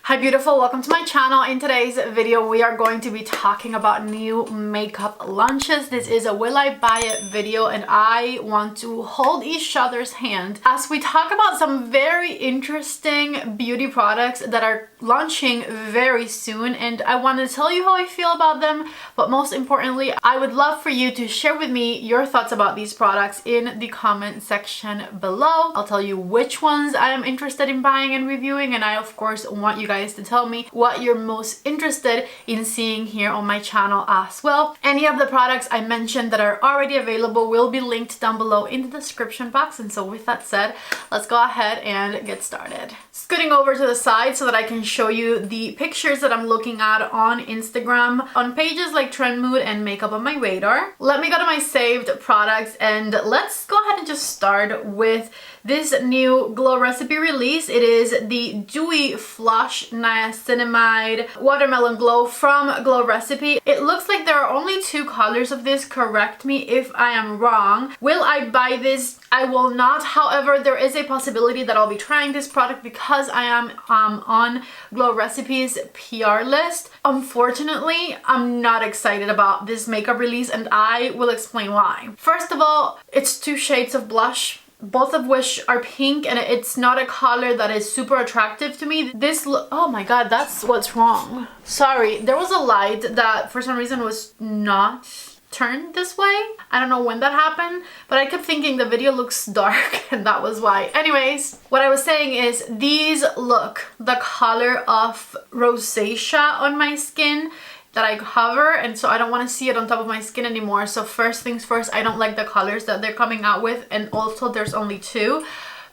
Hi beautiful, welcome to my channel. In today's video we are going to be talking about new makeup launches. This is a will I buy it video and I want to hold each other's hand as we talk about some very interesting beauty products that are launching very soon, and I want to tell you how I feel about them, but most importantly I would love for you to share with me your thoughts about these products in the comment section below. I'll tell you which ones I am interested in buying and reviewing, and I of course want you guys to tell me what you're most interested in seeing here on my channel as well. Any of the products I mentioned that are already available will be linked down below in the description box, and so with that said, let's go ahead and get started. Scooting over to the side so that I can show you the pictures that I'm looking at on Instagram on pages like Trend Mood and Makeup on My Radar. Let me go to my saved products and let's go ahead and just start with this new Glow Recipe release. It is the Dewy Flush Niacinamide Watermelon Glow from Glow Recipe. It looks like there are only two colors of this. Correct me if I am wrong. Will I buy this? I will not. However, there is a possibility that I'll be trying this product because I am on Glow Recipe's PR list. Unfortunately, I'm not excited about this makeup release and I will explain why. First of all, it's two shades of blush, both of which are pink, and it's not a color that is super attractive to me. This oh my god, that's what's wrong. Sorry, there was a light that for some reason was not turned this way. I don't know when that happened, but I kept thinking the video looks dark and that was why. Anyways, what I was saying is these look the color of rosacea on my skin that I cover, and so I don't want to see it on top of my skin anymore. So first things first, I don't like the colors that they're coming out with, and also there's only two.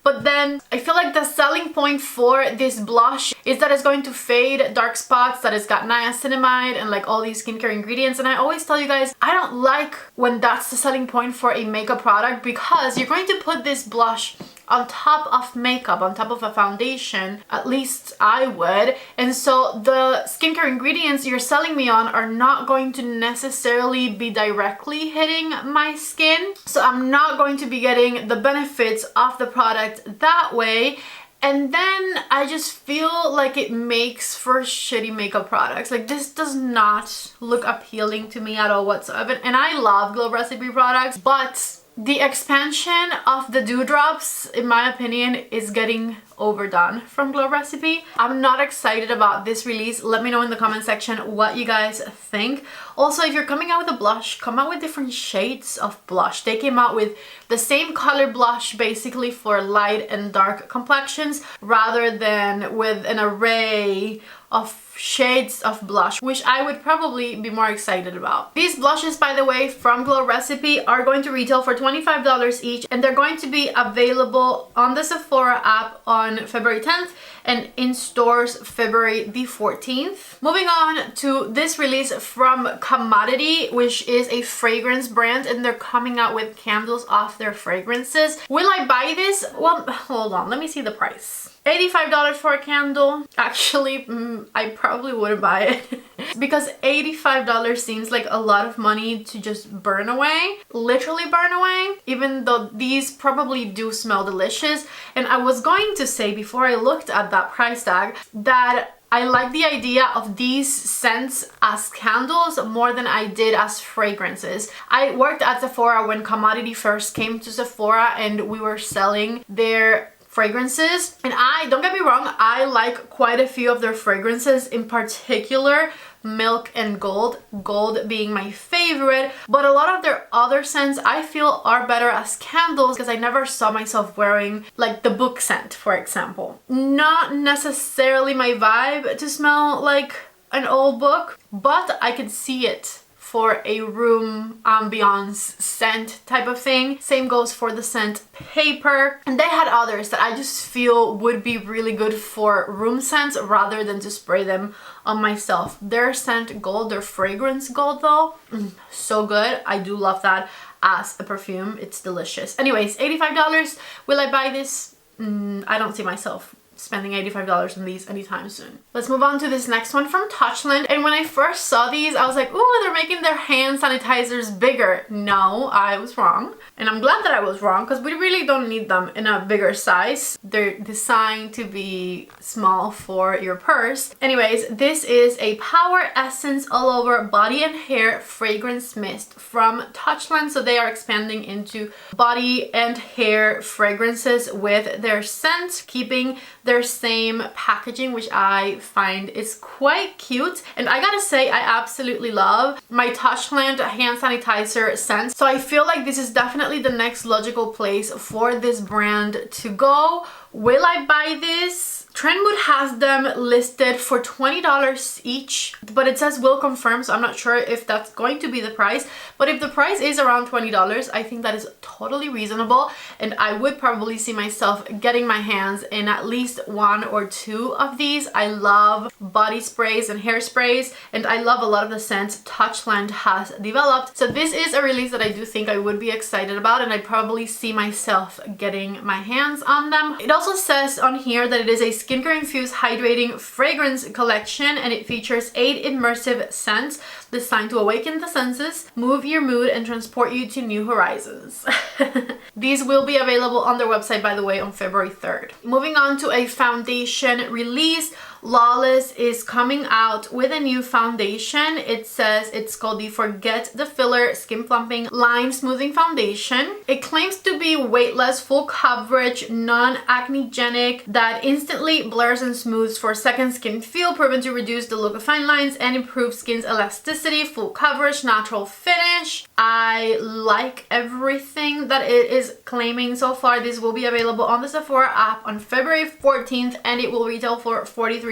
But then I feel like the selling point for this blush is that it's going to fade dark spots, that it's got niacinamide and like all these skincare ingredients. And I always tell you guys, I don't like when that's the selling point for a makeup product, because you're going to put this blush on top of makeup, on top of a foundation. At least I would. And so the skincare ingredients you're selling me on are not going to necessarily be directly hitting my skin. So I'm not going to be getting the benefits of the product that way. And then I just feel like it makes for shitty makeup products. Like, this does not look appealing to me at all whatsoever. And I love Glow Recipe products, but the expansion of the dewdrops, in my opinion, is getting overdone from Glow Recipe. I'm not excited about this release. Let me know in the comment section what you guys think. Also, if you're coming out with a blush, come out with different shades of blush. They came out with the same color blush basically for light and dark complexions, rather than with an array of shades of blush, which I would probably be more excited about. These blushes, by the way, from Glow Recipe are going to retail for $25 each, and they're going to be available on the Sephora app on February 10th and in stores February the 14th. Moving on to this release from Commodity, which is a fragrance brand, and they're coming out with candles off their fragrances. Will I buy this? Well, hold on, let me see the price. $85 for a candle. Actually, I probably wouldn't buy it because $85 seems like a lot of money to just burn away, literally burn away, even though these probably do smell delicious. And I was going to say before I looked at that price tag that I like the idea of these scents as candles more than I did as fragrances. I worked at Sephora when Commodity first came to Sephora and we were selling their fragrances, and don't get me wrong, I like quite a few of their fragrances, in particular Milk and Gold, Gold being my favorite, but a lot of their other scents I feel are better as candles because I never saw myself wearing, like the book scent, for example. Not necessarily my vibe to smell like an old book, but I could see it for a room ambiance scent type of thing. Same goes for the scent Paper, and they had others that I just feel would be really good for room scents rather than to spray them on myself. Their scent Gold, their fragrance Gold though, so good. I do love that as a perfume. It's delicious. Anyways, $85. Will I buy this? I don't see myself spending $85 on these anytime soon. Let's move on to this next one from Touchland. And when I first saw these, I was like, ooh, they're making their hand sanitizers bigger. No, I was wrong. And I'm glad that I was wrong because we really don't need them in a bigger size. They're designed to be small for your purse. Anyways, this is a Power Essence All Over Body and Hair Fragrance Mist from Touchland. So they are expanding into body and hair fragrances with their scent, keeping their same packaging, which I find is quite cute. And I gotta say, I absolutely love my Touchland hand sanitizer scent. So I feel like this is definitely the next logical place for this brand to go. Will I buy this? Trendmood has them listed for $20 each, but it says will confirm, so I'm not sure if that's going to be the price. But if the price is around $20, I think that is totally reasonable, and I would probably see myself getting my hands in at least 1 or 2 of these. I love body sprays and hair sprays, and I love a lot of the scents Touchland has developed. So this is a release that I do think I would be excited about, and I'd probably see myself getting my hands on them. It also says on here that it is a skincare infused hydrating fragrance collection, and it features 8 immersive scents designed to awaken the senses, move your mood, and transport you to new horizons. These will be available on their website, by the way, on February 3rd. Moving on to a foundation release. Lawless is coming out with a new foundation. It says it's called the Forget the Filler Skin Plumping Line Smoothing Foundation. It claims to be weightless, full coverage, non-acnegenic, that instantly blurs and smooths for a second skin feel, proven to reduce the look of fine lines and improve skin's elasticity, full coverage, natural finish. I like everything that it is claiming so far. This will be available on the Sephora app on February 14th, and it will retail for $43.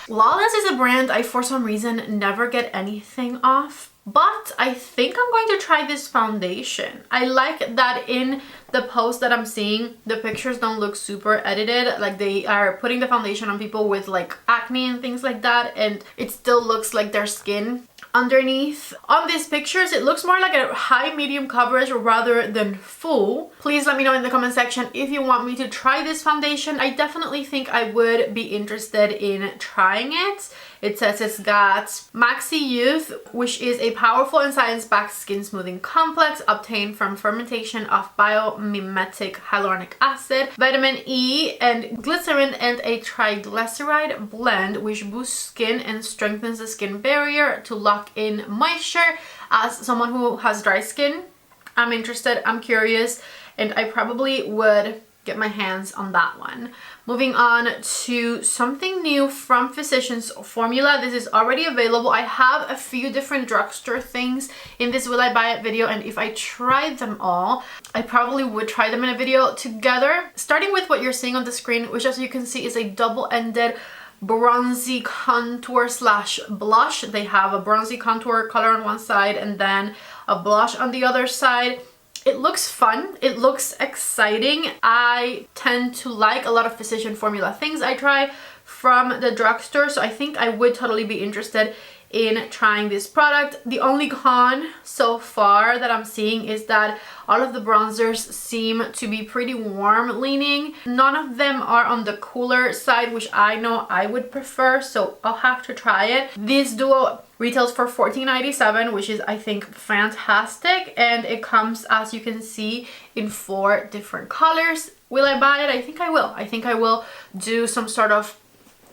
Lawless is a brand I, for some reason, never get anything off, but I think I'm going to try this foundation. I like that in the post that I'm seeing, the pictures don't look super edited. Like, they are putting the foundation on people with like acne and things like that, and it still looks like their skin underneath. On these pictures, it looks more like a high medium coverage rather than full. Please let me know in the comment section if you want me to try this foundation. I definitely think I would be interested in trying it. It says it's got Maxi Youth, which is a powerful and science-backed skin smoothing complex obtained from fermentation of biomimetic hyaluronic acid, vitamin E, and glycerin, and a triglyceride blend which boosts skin and strengthens the skin barrier to lock in moisture. As someone who has dry skin, I'm interested, I'm curious, and I probably would get my hands on that one. Moving on to something new from Physicians Formula. This is already available. I have a few different drugstore things in this Will I Buy It video, and if I tried them all, I probably would try them in a video together. Starting with what you're seeing on the screen, which, as you can see, is a double-ended bronzy contour slash blush. They have a bronzy contour color on one side and then a blush on the other side. It looks fun. It looks exciting. I tend to like a lot of Physician Formula things I try from the drugstore, so I think I would totally be interested in trying this product. The only con so far that I'm seeing is that all of the bronzers seem to be pretty warm leaning. None of them are on the cooler side, which I know I would prefer, so I'll have to try it. This duo retails for $14.97, which is, I think, fantastic, and it comes, as you can see, in 4 different colors. Will I buy it? I think I will. I think I will do some sort of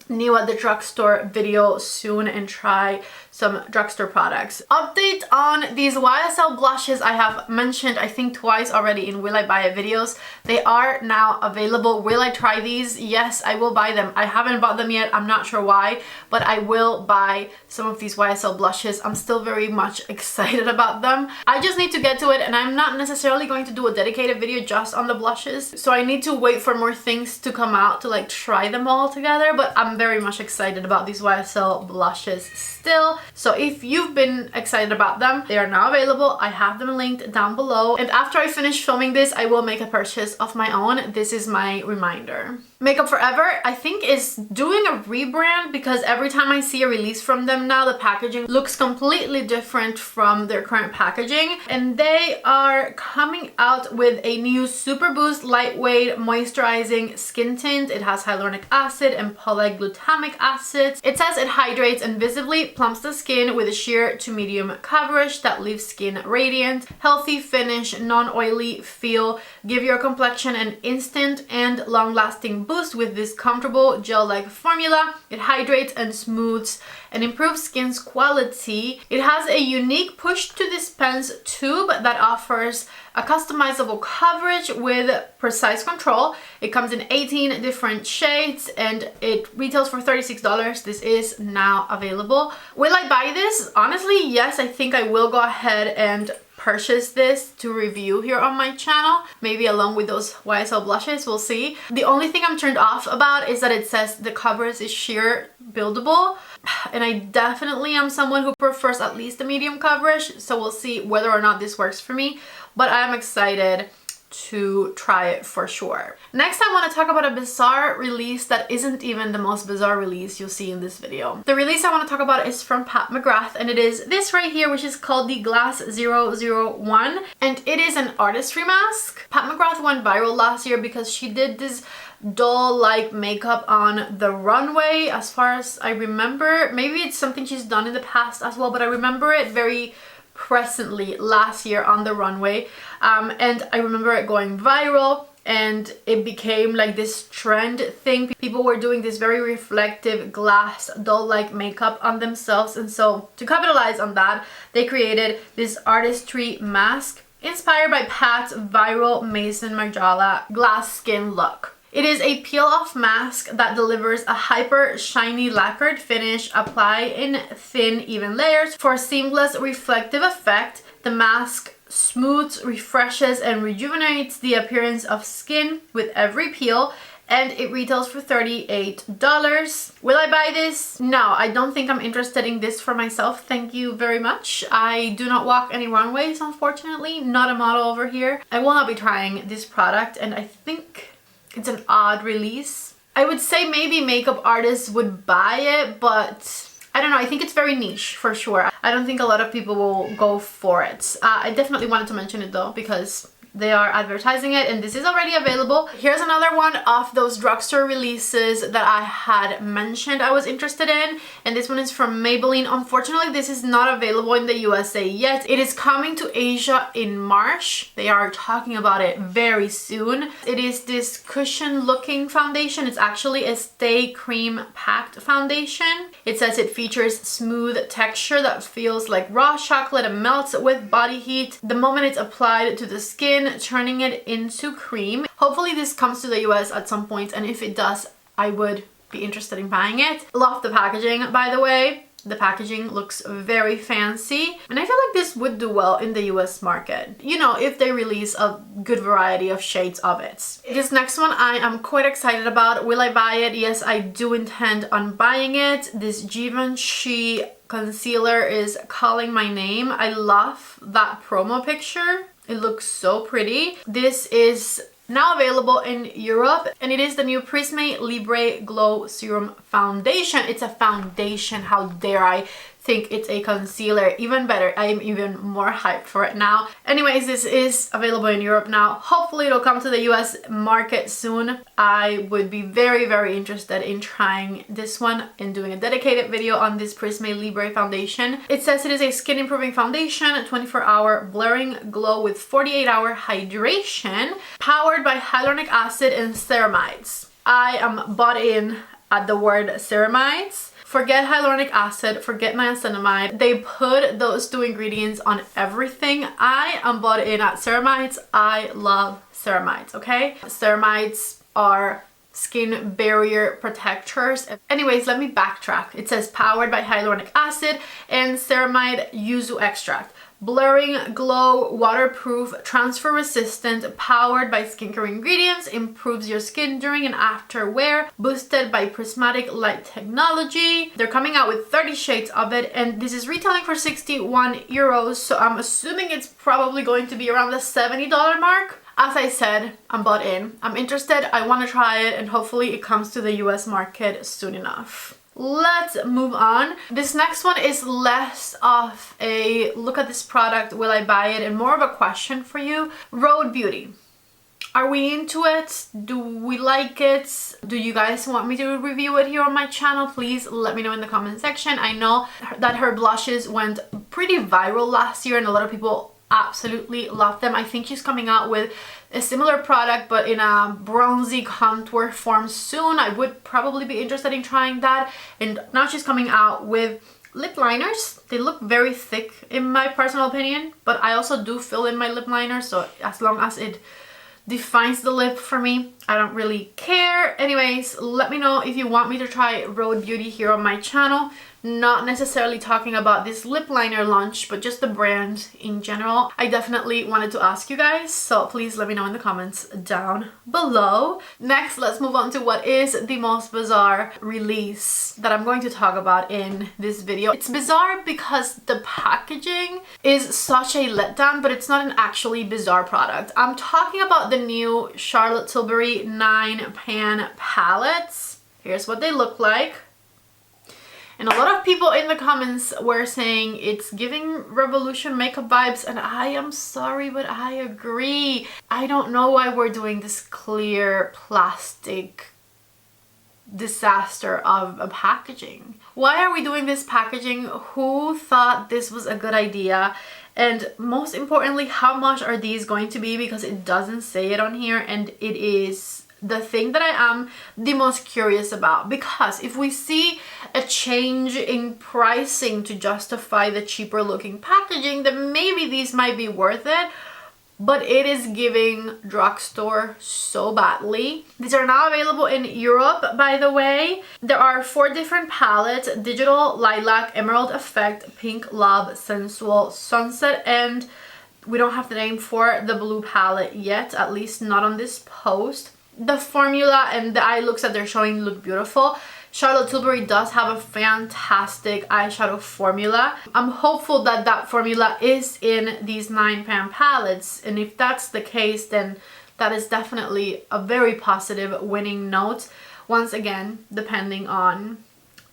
new at the drugstore video soon and try some drugstore products. Update on these YSL blushes I have mentioned, I think, twice already in Will I Buy It videos. They are now available. Will I try these? Yes, I will buy them. I haven't bought them yet. I'm not sure why, but I will buy some of these YSL blushes. I'm still very much excited about them. I just need to get to it, and I'm not necessarily going to do a dedicated video just on the blushes, so I need to wait for more things to come out to like try them all together, but I'm very much excited about these YSL blushes still. So if you've been excited about them, they are now available. I have them linked down below, and after I finish filming this, I will make a purchase of my own. This is my reminder. Makeup Forever, I think, is doing a rebrand because every time I see a release from them now, the packaging looks completely different from their current packaging. And they are coming out with a new Super Boost Lightweight Moisturizing Skin Tint. It has hyaluronic acid and polyglutamic acids. It says it hydrates and visibly plumps the skin with a sheer to medium coverage that leaves skin radiant, healthy finish, non-oily feel. Give your complexion an instant and long-lasting boost with this comfortable gel-like formula. It hydrates and smooths and improves skin's quality. It has a unique push to dispense tube that offers a customizable coverage with precise control. It comes in 18 different shades and it retails for $36. This is now available. Will I buy this? Honestly, yes, I think I will go ahead and purchase this to review here on my channel, maybe along with those YSL blushes, we'll see. The only thing I'm turned off about is that it says the coverage is sheer buildable, and I definitely am someone who prefers at least a medium coverage, so we'll see whether or not this works for me, but I am excited to try it for sure. Next, I want to talk about a bizarre release that isn't even the most bizarre release you'll see in this video. The release I want to talk about is from Pat Mcgrath, and it is this right here, which is called the Glass 001, and it is an artistry mask. Pat Mcgrath went viral last year because she did this doll-like makeup on the runway, as far as I remember. Maybe it's something she's done in the past as well, but I remember it very presently last year on the runway, and I remember it going viral and it became like this trend thing. People were doing this very reflective glass doll-like makeup on themselves, and so to capitalize on that, they created this artistry mask inspired by Pat's viral Mason Margiela glass skin look. It is a peel-off mask that delivers a hyper shiny lacquered finish. Apply in thin, even layers for a seamless reflective effect. The mask smooths, refreshes, and rejuvenates the appearance of skin with every peel, and it retails for $38. Will I buy this? No, I don't think I'm interested in this for myself. Thank you very much. I do not walk any runways, unfortunately. Not a model over here. I will not be trying this product, and I think it's an odd release. I would say maybe makeup artists would buy it, but I don't know. I think it's very niche for sure. I don't think a lot of people will go for it. I definitely wanted to mention it though because they are advertising it, and this is already available. Here's another one of those drugstore releases that I had mentioned I was interested in, and this one is from Maybelline. Unfortunately, this is not available in the USA yet. It is coming to Asia in March. They are talking about it very soon. It is this cushion looking foundation. It's actually a Stay Cream packed foundation. It says it features smooth texture that feels like raw chocolate and melts with body heat the moment it's applied to the skin, turning it into cream. Hopefully this comes to the US at some point, and if it does, I would be interested in buying it. Love the packaging, by the way. The packaging looks very fancy, and I feel like this would do well in the US market, you know, if they release a good variety of shades of it. This next one I am quite excited about. Will I buy it? Yes, I do intend on buying it. This Givenchy concealer is calling my name. I love that promo picture. It looks so pretty. This is now available in Europe, and it is the new Prisme Libre Glow Serum Foundation. It's a foundation. How dare I think it's a concealer? Even better. I am even more hyped for it now. Anyways, this is available in Europe now. Hopefully it'll come to the US market soon. I would be very, very interested in trying this one and doing a dedicated video on this Prisme Libre foundation. It says it is a skin improving foundation, 24-hour blurring glow with 48-hour hydration, powered by hyaluronic acid and ceramides. I am bought in at the word ceramides. Forget hyaluronic acid, forget niacinamide. They put those two ingredients on everything. I am bought in at ceramides. I love ceramides, okay? Ceramides are skin barrier protectors. Anyways, let me backtrack. It says powered by hyaluronic acid and ceramide yuzu extract. Blurring glow, waterproof, transfer resistant, powered by skincare ingredients, improves your skin during and after wear, boosted by prismatic light technology. They're coming out with 30 shades of it, and this is retailing for 61 euros, so I'm assuming it's probably going to be around the $70 mark. As I said, I'm bought in. I'm interested. I want to try it, and hopefully it comes to the US market soon enough. Let's move on. This next one is less of a look at this product, will I buy it, and more of a question for you. Rhode Beauty. Are we into it? Do we like it? Do you guys want me to review it here on my channel? Please let me know in the comment section. I know that her blushes went pretty viral last year and a lot of people absolutely love them. I think she's coming out with a similar product but in a bronzy contour form soon. I would probably be interested in trying that. And now she's coming out with lip liners. They look very thick in my personal opinion, but I also do fill in my lip liner, so as long as it defines the lip for me, I don't really care. Anyways, let me know if you want me to try Rhode Beauty here on my channel. Not necessarily talking about this lip liner launch, but just the brand in general. I definitely wanted to ask you guys, so please let me know in the comments down below. Next, let's move on to what is the most bizarre release that I'm going to talk about in this video. It's bizarre because the packaging is such a letdown, but it's not an actually bizarre product. I'm talking about the new Charlotte Tilbury 9 pan palettes. Here's what they look like. And a lot of people in the comments were saying it's giving Revolution makeup vibes, and I am sorry, but I agree. I don't know why we're doing this clear plastic disaster of a packaging. Why are we doing this packaging? Who thought this was a good idea? And most importantly, how much are these going to be? Because it doesn't say it on here, and it is the thing that I am the most curious about. Because if we see a change in pricing to justify the cheaper looking packaging, then maybe these might be worth it. But it is giving drugstore so badly. These are now available in Europe, by the way. There are 4 different palettes: Digital, Lilac, Emerald Effect, Pink Love, Sensual, Sunset, and we don't have the name for the blue palette yet, at least not on this post. The formula and the eye looks that they're showing look beautiful. Charlotte Tilbury does have a fantastic eyeshadow formula. I'm hopeful that that formula is in these 9 pan palettes, and if that's the case, then that is definitely a very positive winning note. Once again, depending on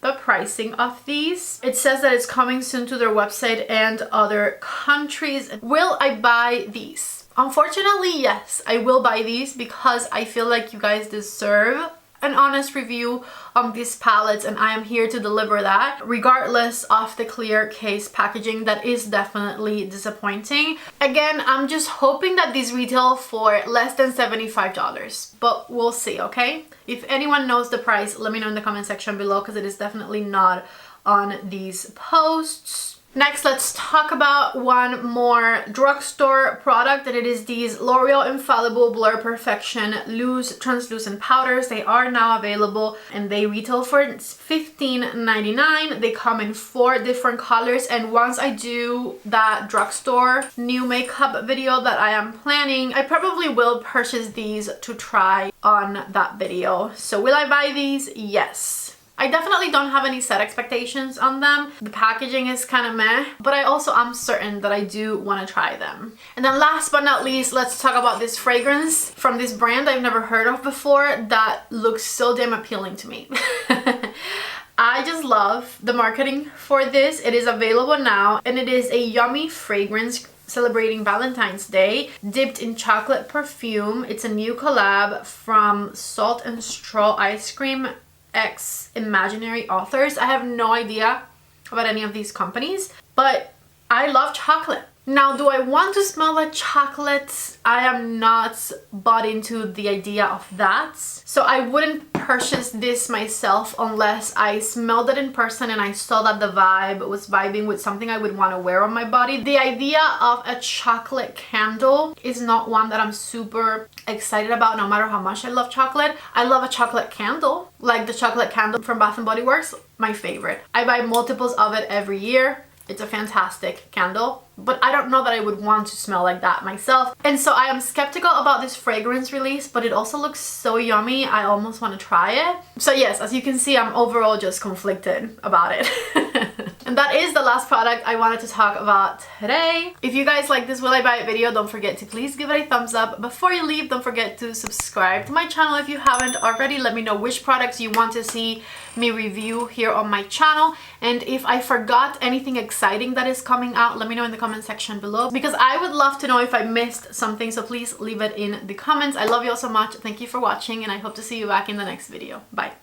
the pricing of these. It says that it's coming soon to their website and other countries. Will I buy these? Unfortunately, yes, I will buy these because I feel like you guys deserve an honest review on these palettes, and I am here to deliver that regardless of the clear case packaging that is definitely disappointing. Again, I'm just hoping that these retail for less than $75, but we'll see, okay? If anyone knows the price, let me know in the comment section below because it is definitely not on these posts. Next, let's talk about one more drugstore product, and it is these L'Oreal Infallible Blur Perfection Loose Translucent Powders. They are now available and they retail for $15.99. They come in 4 different colors, and once I do that drugstore new makeup video that I am planning, I probably will purchase these to try on that video. So will I buy these? Yes. I definitely don't have any set expectations on them. The packaging is kind of meh, but I also am certain that I do want to try them. And then last but not least, let's talk about this fragrance from this brand I've never heard of before that looks so damn appealing to me. I just love the marketing for this. It is available now, and it is a yummy fragrance celebrating Valentine's Day, dipped in chocolate perfume. It's a new collab from Salt and Straw Ice Cream X Imaginary Authors. I have no idea about any of these companies, but I love chocolate. Now, do I want to smell like chocolate? I am not bought into the idea of that. So I wouldn't purchase this myself unless I smelled it in person and I saw that the vibe was vibing with something I would want to wear on my body. The idea of a chocolate candle is not one that I'm super excited about, no matter how much I love chocolate. I love a chocolate candle, like the chocolate candle from Bath & Body Works, my favorite. I buy multiples of it every year. It's a fantastic candle, but I don't know that I would want to smell like that myself. And so I am skeptical about this fragrance release, but it also looks so yummy. I almost want to try it. So yes, as you can see, I'm overall just conflicted about it. And that is the last product I wanted to talk about today. If you guys like this Will I Buy It video, don't forget to please give it a thumbs up. Before you leave, don't forget to subscribe to my channel if you haven't already. Let me know which products you want to see me review here on my channel. And if I forgot anything exciting that is coming out, let me know in the comment section below, because I would love to know if I missed something. So please leave it in the comments. I love you all so much. Thank you for watching, and I hope to see you back in the next video. Bye.